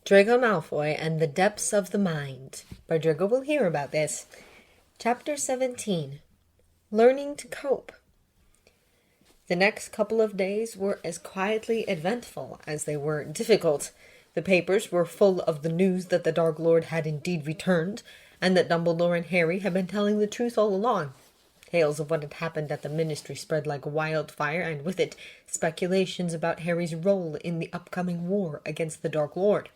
Draco Malfoy and the Depths of the Mind. By Draco will hear about this. Chapter 17. Learning to Cope. The next couple of days were as quietly eventful as they were difficult. The papers were full of the news that the Dark Lord had indeed returned, and that Dumbledore and Harry had been telling the truth all along. Tales of what had happened at the Ministry spread like wildfire, and with it, speculations about Harry's role in the upcoming war against the Dark Lord.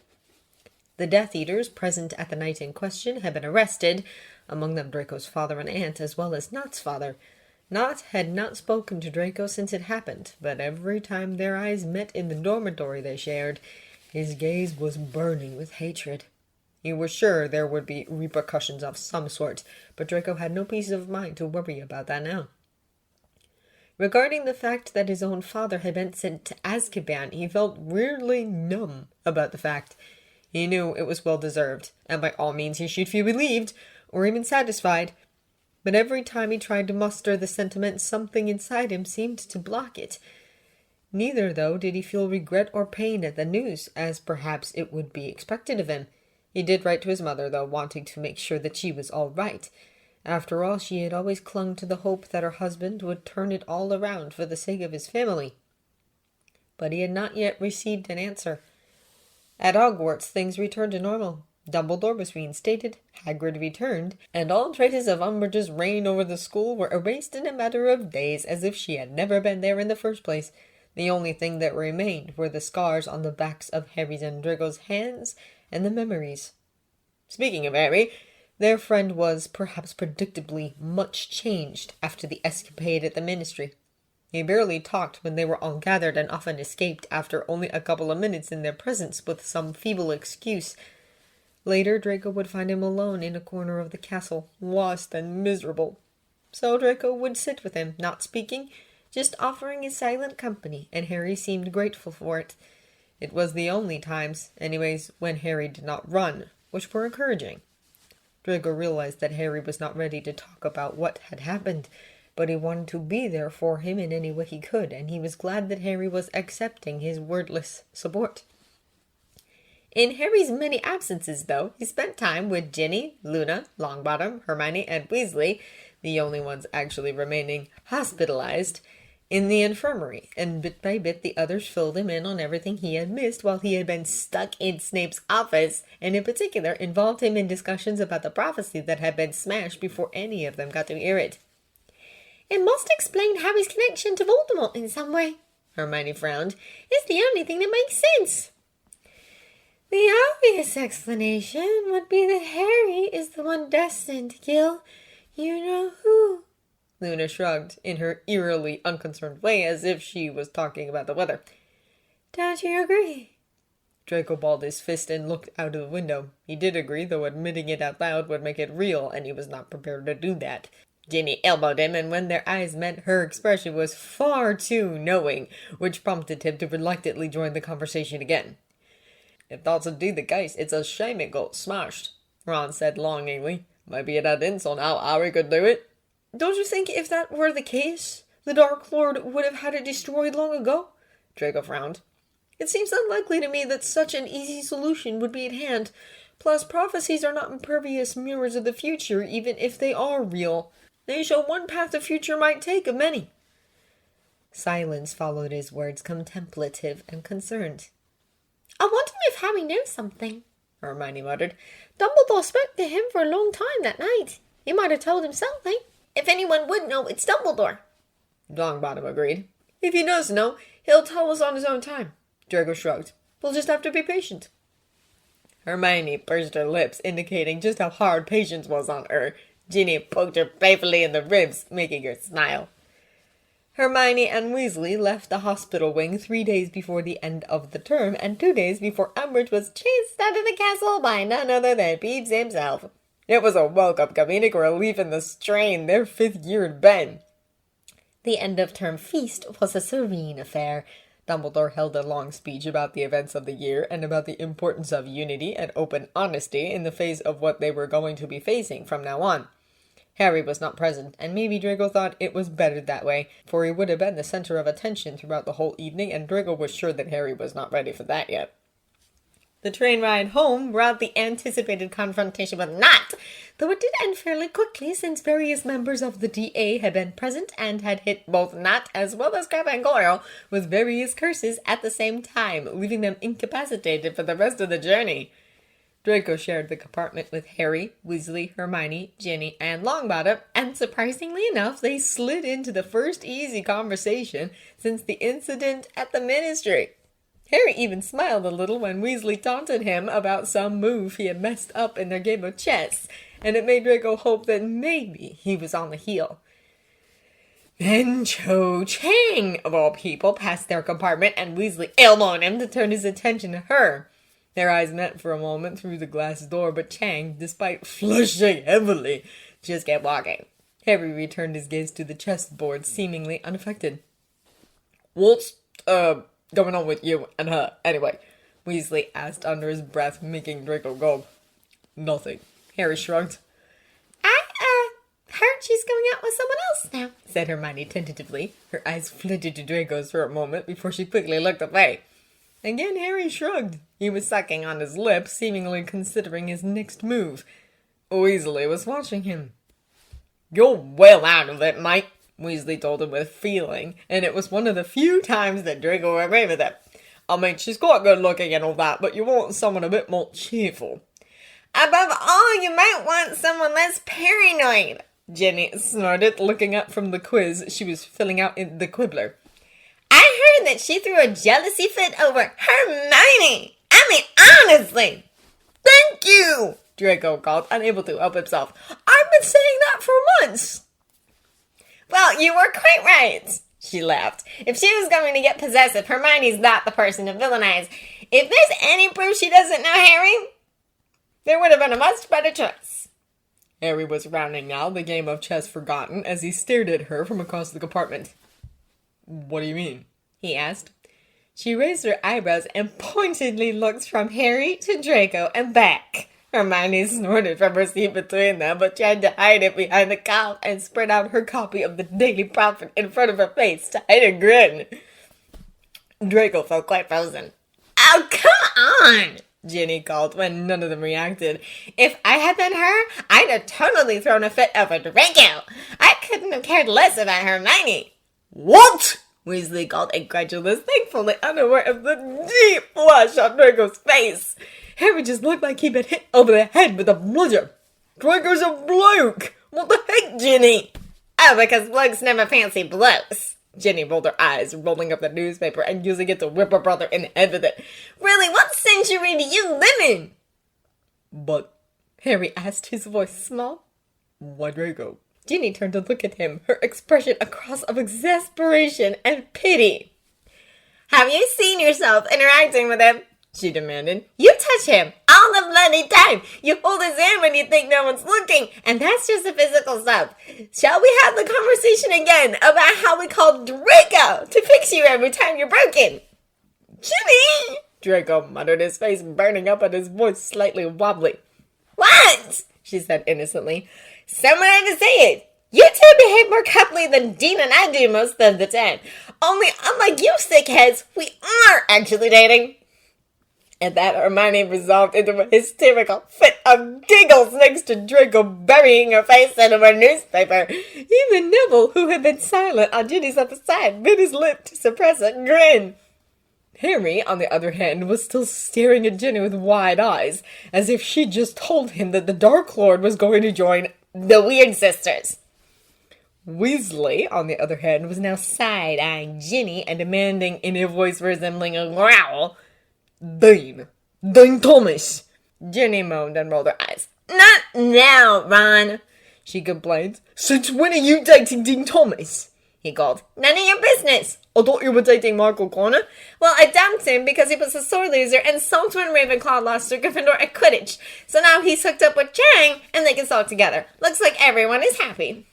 The Death Eaters present at the night in question had been arrested, among them Draco's father and aunt, as well as Not's father. Not had not spoken to Draco since it happened, but every time their eyes met in the dormitory they shared, his gaze was burning with hatred. He was sure there would be repercussions of some sort, but Draco had no peace of mind to worry about that now. Regarding the fact that his own father had been sent to Azkaban, he felt weirdly numb about the fact. He knew it was well-deserved, and by all means he should feel relieved, or even satisfied. But every time he tried to muster the sentiment, something inside him seemed to block it. Neither, though, did he feel regret or pain at the news, as perhaps it would be expected of him. He did write to his mother, though, wanting to make sure that she was all right. After all, she had always clung to the hope that her husband would turn it all around for the sake of his family. But he had not yet received an answer. At Hogwarts, things returned to normal. Dumbledore was reinstated, Hagrid returned, and all traces of Umbridge's reign over the school were erased in a matter of days, as if she had never been there in the first place. The only thing that remained were the scars on the backs of Harry's and Draco's hands, and the memories. Speaking of Harry, their friend was, perhaps predictably, much changed after the escapade at the Ministry. He barely talked when they were all gathered, and often escaped after only a couple of minutes in their presence with some feeble excuse. Later, Draco would find him alone in a corner of the castle, lost and miserable. So Draco would sit with him, not speaking, just offering his silent company, and Harry seemed grateful for it. It was the only times, anyways, when Harry did not run, which were encouraging. Draco realized that Harry was not ready to talk about what had happened, but he wanted to be there for him in any way he could, and he was glad that Harry was accepting his wordless support. In Harry's many absences, though, he spent time with Ginny, Luna, Longbottom, Hermione, and Weasley, the only ones actually remaining hospitalized, in the infirmary, and bit by bit the others filled him in on everything he had missed while he had been stuck in Snape's office, and in particular involved him in discussions about the prophecy that had been smashed before any of them got to hear it. "It must explain Harry's connection to Voldemort in some way," Hermione frowned. "It's the only thing that makes sense." "The obvious explanation would be that Harry is the one destined to kill you-know-who." Luna shrugged in her eerily unconcerned way, as if she was talking about the weather. "Don't you agree?" Draco balled his fist and looked out of the window. He did agree, though admitting it out loud would make it real, and he was not prepared to do that. Ginny elbowed him, and when their eyes met, her expression was far too knowing, which prompted him to reluctantly join the conversation again. "If that's indeed the case, it's a shame it got smashed," Ron said longingly. "Maybe it had hints on how Harry could do it." "Don't you think if that were the case, the Dark Lord would have had it destroyed long ago?" Draco frowned. "It seems unlikely to me that such an easy solution would be at hand. Plus, prophecies are not impervious mirrors of the future, even if they are real. They show one path the future might take of many." Silence followed his words, contemplative and concerned. "I wonder if Harry knows something," Hermione muttered. "Dumbledore spoke to him for a long time that night. He might have told him something. If anyone would know, it's Dumbledore." Longbottom agreed. "If he does know, he'll tell us on his own time." Draco shrugged. "We'll just have to be patient." Hermione pursed her lips, indicating just how hard patience was on her. Ginny poked her playfully in the ribs, making her smile. Hermione and Weasley left the hospital wing 3 days before the end of the term, and 2 days before Umbridge was chased out of the castle by none other than Peeves himself. It was a welcome comedic relief in the strain their 5th year had been. The end-of-term feast was a serene affair. Dumbledore held a long speech about the events of the year and about the importance of unity and open honesty in the face of what they were going to be facing from now on. Harry was not present, and maybe Draco thought it was better that way, for he would have been the center of attention throughout the whole evening, and Draco was sure that Harry was not ready for that yet. The train ride home brought the anticipated confrontation with Nat, though it did end fairly quickly since various members of the DA had been present and had hit both Nat as well as Crab and Goyle with various curses at the same time, leaving them incapacitated for the rest of the journey. Draco shared the compartment with Harry, Weasley, Hermione, Ginny, and Longbottom, and surprisingly enough, they slid into the first easy conversation since the incident at the Ministry. Harry even smiled a little when Weasley taunted him about some move he had messed up in their game of chess, and it made Draco hope that maybe he was on the heel. Then Cho Chang, of all people, passed their compartment, and Weasley elbowed him to turn his attention to her. Their eyes met for a moment through the glass door, but Chang, despite flushing heavily, just kept walking. Harry returned his gaze to the chessboard, seemingly unaffected. "What's, going on with you and her, anyway?" Weasley asked under his breath, making Draco gulp. "Nothing." Harry shrugged. I heard she's going out with someone else now," said Hermione tentatively. Her eyes flitted to Draco's for a moment before she quickly looked away. Again, Harry shrugged. He was sucking on his lip, seemingly considering his next move. Weasley was watching him. "You're well out of it, mate," Weasley told him with feeling, and it was one of the few times that Draco agreed with him. "I mean, she's quite good looking and all that, but you want someone a bit more cheerful." "Above all, you might want someone less paranoid," Ginny snorted, looking up from the quiz she was filling out in the Quibbler. "I heard that she threw a jealousy fit over Hermione. I mean, honestly." "Thank you," Draco called, unable to help himself. "I've been saying that for months." "Well, you were quite right," she laughed. "If she was going to get possessive, Hermione's not the person to villainize. If there's any proof she doesn't know Harry, there would have been a much better choice." Harry was rounding now, the game of chess forgotten, as he stared at her from across the compartment. "What do you mean?" he asked. She raised her eyebrows and pointedly looked from Harry to Draco and back. Hermione snorted from her seat between them, but tried to hide it behind the cough and spread out her copy of the Daily Prophet in front of her face to hide a grin. Draco felt quite frozen. "Oh, come on!" Ginny called when none of them reacted. "If I had been her, I'd have totally thrown a fit over Draco. I couldn't have cared less about Hermione." "What?" Weasley called, incredulous, thankfully unaware of the deep flush on Draco's face. Harry just looked like he'd been hit over the head with a bludgeon. "Draco's a bloke! What the heck, Ginny?" "Oh, because blokes never fancy blokes." Ginny rolled her eyes, rolling up the newspaper and using it to whip her brother in the head with it. "Really, what century do you live in?" "But," Harry asked, his voice small. "Why Draco?" Ginny turned to look at him, her expression a cross of exasperation and pity. "Have you seen yourself interacting with him?" she demanded. "You touch him all the bloody time. You hold his hand when you think no one's looking, and that's just the physical stuff. Shall we have the conversation again about how we call Draco to fix you every time you're broken?" "Ginny!" Draco muttered, his face burning up and his voice slightly wobbly. "What?" she said innocently. "Someone had to say it. You two behave more coupley than Dean and I do most of the time. Only, unlike you thickheads, we are actually dating." At that, Hermione resolved into a hysterical fit of giggles next to Draco burying her face into her newspaper. Even Neville, who had been silent on Ginny's other side, bit his lip to suppress a grin. Harry, on the other hand, was still staring at Ginny with wide eyes, as if she'd just told him that the Dark Lord was going to join the Weird Sisters. Weasley, on the other hand, was now side-eyeing Ginny and demanding in a voice resembling a growl, Dean Thomas." Ginny moaned and rolled her eyes. "Not now, Ron," she complained. "Since when are you dating Dean Thomas?" he called. "None of your business." "I thought you were dating Michael Connor." "Well, I dumped him because he was a sore loser and sulked when Ravenclaw lost to Gryffindor at Quidditch. So now he's hooked up with Chang and they can sulk together. Looks like everyone is happy."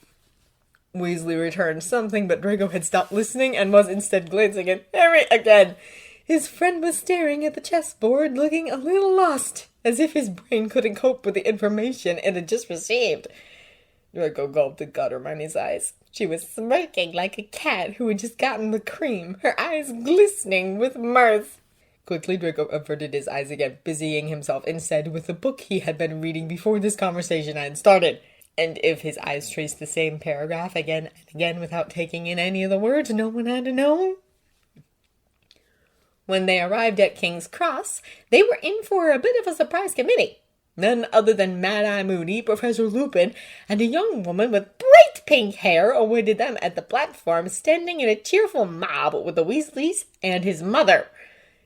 Weasley returned something, but Draco had stopped listening and was instead glancing at Harry again. His friend was staring at the chessboard, looking a little lost, as if his brain couldn't cope with the information it had just received. Draco gulped and got Hermione's eyes. She was smirking like a cat who had just gotten the cream, her eyes glistening with mirth. Quickly, Draco averted his eyes again, busying himself instead with the book he had been reading before this conversation had started. And if his eyes traced the same paragraph again and again without taking in any of the words, no one had to know. When they arrived at King's Cross, they were in for a bit of a surprise committee. None other than Mad-Eye Moody, Professor Lupin, and a young woman with bright pink hair awaited them at the platform, standing in a cheerful mob with the Weasleys and his mother.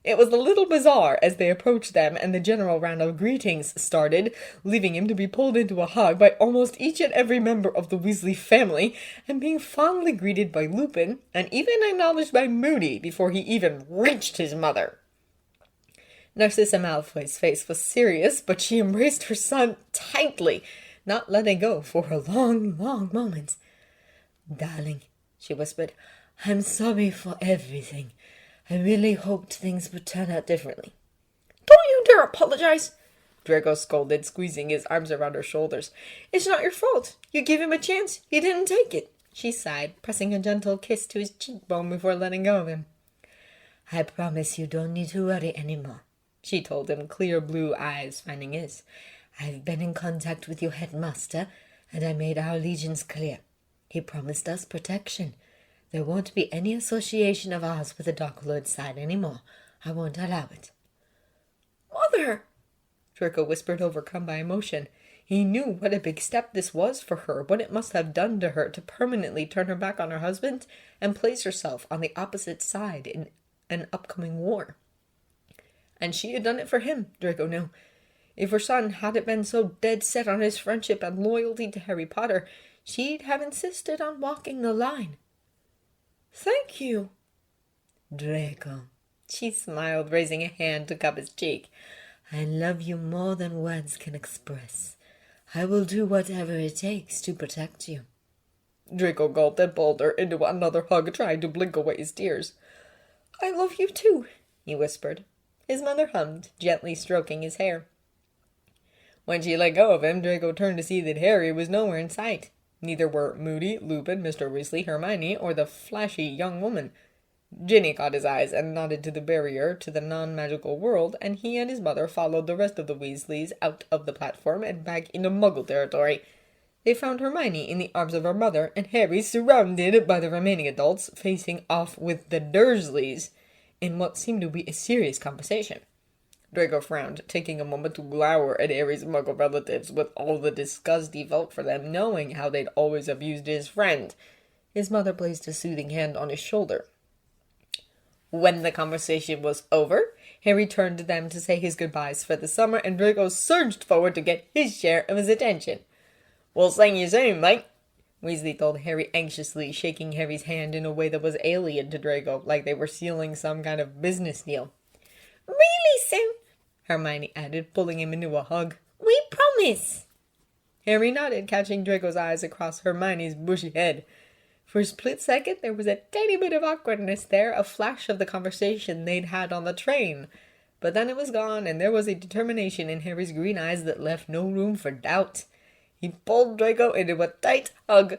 It was a little bizarre as they approached them and the general round of greetings started, leaving him to be pulled into a hug by almost each and every member of the Weasley family, and being fondly greeted by Lupin, and even acknowledged by Moody before he even reached his mother. Narcissa Malfoy's face was serious, but she embraced her son tightly, not letting go for a long, long moment. "Darling," she whispered, "I'm sorry for everything. I really hoped things would turn out differently." "Don't you dare apologize," Draco scolded, squeezing his arms around her shoulders. "It's not your fault. You gave him a chance. He didn't take it." She sighed, pressing a gentle kiss to his cheekbone before letting go of him. "I promise you don't need to worry anymore," she told him, clear blue eyes finding his. "I've been in contact with your headmaster, and I made our allegiance clear. He promised us protection. There won't be any association of ours with the Dark Lord's side anymore. I won't allow it." "Mother!" Draco whispered, overcome by emotion. He knew what a big step this was for her, what it must have done to her to permanently turn her back on her husband and place herself on the opposite side in an upcoming war. And she had done it for him, Draco knew. If her son hadn't been so dead set on his friendship and loyalty to Harry Potter, she'd have insisted on walking the line. "Thank you." "Draco," she smiled, raising a hand to cup his cheek. "I love you more than words can express. I will do whatever it takes to protect you." Draco gulped and pulled her into another hug, trying to blink away his tears. "I love you too," he whispered. His mother hummed, gently stroking his hair. When she let go of him, Draco turned to see that Harry was nowhere in sight. Neither were Moody, Lupin, Mr. Weasley, Hermione, or the flashy young woman. Ginny caught his eyes and nodded to the barrier to the non-magical world, and he and his mother followed the rest of the Weasleys out of the platform and back into Muggle territory. They found Hermione in the arms of her mother, and Harry surrounded by the remaining adults, facing off with the Dursleys in what seemed to be a serious conversation. Draco frowned, taking a moment to glower at Harry's Muggle relatives with all the disgust he felt for them, knowing how they'd always abused his friend. His mother placed a soothing hand on his shoulder. When the conversation was over, Harry turned to them to say his goodbyes for the summer, and Draco surged forward to get his share of his attention. "We'll sing you soon, mate," Weasley told Harry anxiously, shaking Harry's hand in a way that was alien to Draco, like they were sealing some kind of business deal. "Really soon," Hermione added, pulling him into a hug. "We promise." Harry nodded, catching Draco's eyes across Hermione's bushy head. For a split second, there was a tiny bit of awkwardness there, a flash of the conversation they'd had on the train. But then it was gone, and there was a determination in Harry's green eyes that left no room for doubt. He pulled Draco into a tight hug,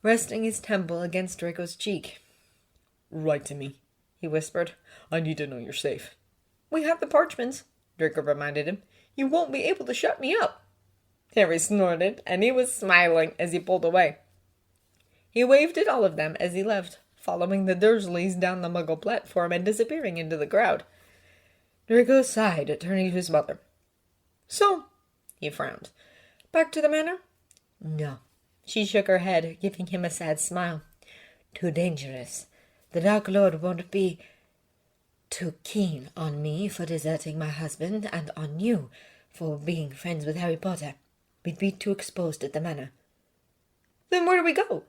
resting his temple against Draco's cheek. "Write to me," he whispered. "I need to know you're safe." "We have the parchments," Draco reminded him. "You won't be able to shut me up." Harry snorted, and he was smiling as he pulled away. He waved at all of them as he left, following the Dursleys down the Muggle platform and disappearing into the crowd. Draco sighed, turning to his mother. "So," he frowned, "back to the manor?" "No." She shook her head, giving him a sad smile. "Too dangerous. The Dark Lord won't be too keen on me for deserting my husband, and on you for being friends with Harry Potter. We'd be too exposed at the manor." "Then where do we go?"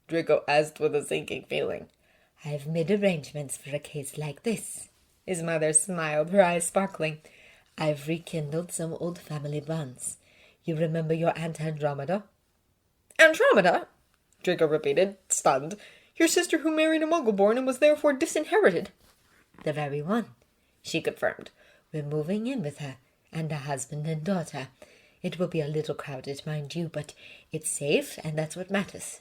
Draco asked with a sinking feeling. "I've made arrangements for a case like this." His mother smiled, her eyes sparkling. "I've rekindled some old family bonds. You remember your Aunt Andromeda?" "Andromeda?" Draco repeated, stunned. "Your sister who married a Muggle-born and was therefore disinherited." "The very one," she confirmed. "We're moving in with her, and her husband and daughter. It will be a little crowded, mind you, but it's safe, and that's what matters."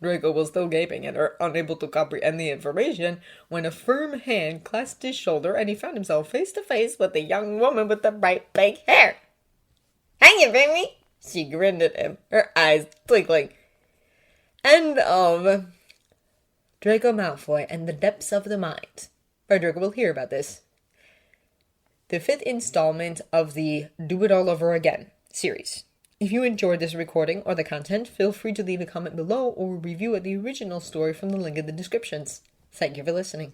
Draco was still gaping at her, unable to comprehend the information, when a firm hand clasped his shoulder and he found himself face to face with the young woman with the bright pink hair. "Hiya, baby!" She grinned at him, her eyes twinkling. End of Draco Malfoy and the Depths of the Mind. By Draco will hear about this. The 5th installment of the Do It All Over Again series. If you enjoyed this recording or the content, feel free to leave a comment below or review the original story from the link in the descriptions. Thank you for listening.